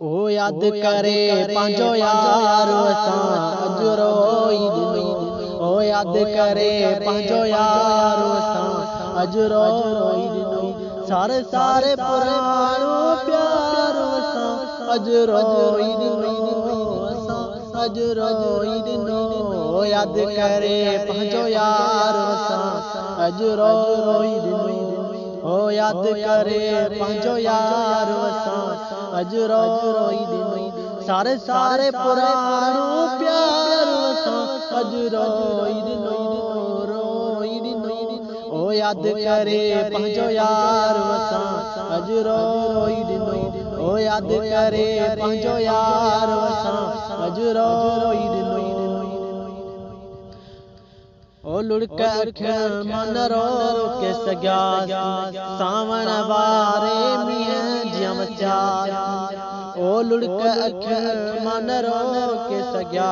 ओ याद करे पंहिंजो यार असां अज रोई दिनो। ओ याद करे पंहिंजो यार असां अज रोई दिनो। सारे सारे पुराणो प्यार असां अज रोई दिनो। असां अज रोई दिनो। ओ याद करे पंहिंजो यार असां अज रोई दिनो। ओ याद करे पंहिंजो यार असां अज रोई दिनो। सारे सारे पुराणो प्यार असां अज रोई दिनो। रोई दिनो। ओ याद करे पंहिंजो यार असां अज रोई दिनो। ओ याद करे पंहिंजो यार असां अज रोई दिनो। ओ लुढ़क अखियुनि मां न रोके सघिया सावण वारे मींहं जीअं वसिया। ओ लुढ़क अखियुनि मां न रोके सघिया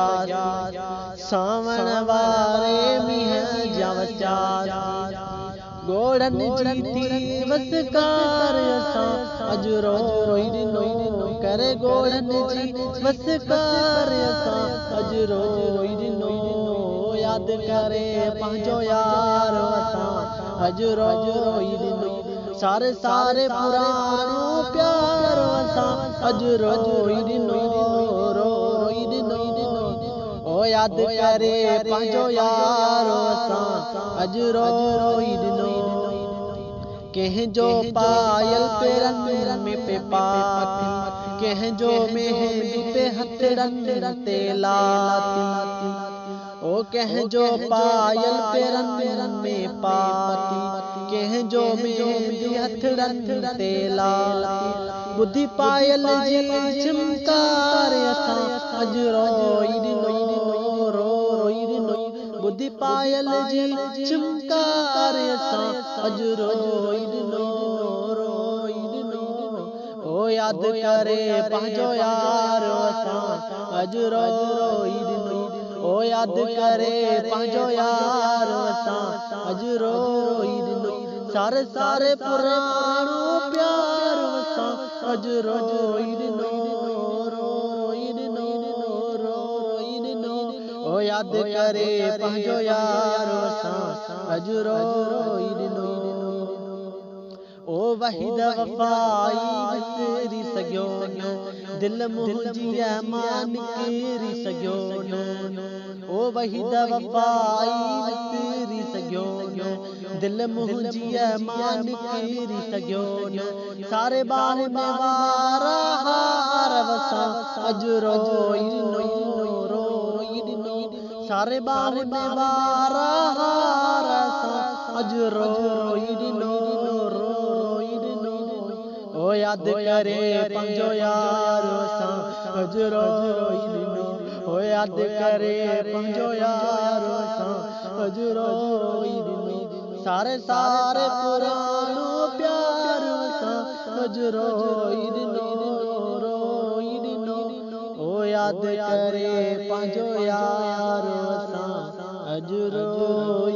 सावण वारे मींहं जीअं वसिया। गोड़नि जी थी वसकार असां अज रोई दिनो। करे गोड़नि जी वसकार असां अज रोई दिनो। याद करे पंहिंजो यार असां अज रोई दिनो। सारे सारे पुराणो प्यार असां अज रोई दिनो। रोई दिनो। ओ याद करे पंहिंजो यार असां अज रोई दिनो। कंहिंजो पायल पेरनि में पे पाती, कंहिंजो मेहंदी पे हथड़नि ते लाती। ओ कंहिंजो पायल पेरनि में पाती, कंहिंजो मेहंदी हथड़नि ते लाती। बुधी पायल जी झमकार असां अज रोई दिनो। रोई दिनो। बुधी पायल जी झमकार असां अज रोई दिनो। रोई दिनो। ओ याद करे पंहिंजो यार असां अज रोई दिनो। ओ याद करे पंहिंजो यार असां अज रोई दिनो। सारे सारे पुराणो प्यार असां अज रोई दिनो। रोई दिनो। रोई दिनो। ओ याद करे पंहिंजो यार असां अज रोई दिनो। ओ वहीद वफ़ाई विसरी सघियो न, दिल मुंहिंजी मां निकिरी सघियो न। ओ वहीद वफ़ाई विसरी सघियो न, दिल मुंहिंजी मां निकिरी सघियो न। सारे बाहुनि वारा हार असां अज रोई दिनो। रोई दिनो। सारे बाहुनि वारा हार असां अज रोई दिनो। ओ याद करे पंहिंजो यार असां अज रोई दिनो। ओ याद करे पंहिंजो यार असां अज रोई दिनो। सारे सारे पुराणो प्यार असां अज रोई दिनो। रोई दिनो। ओ याद करे पंहिंजो यार असां अज रोई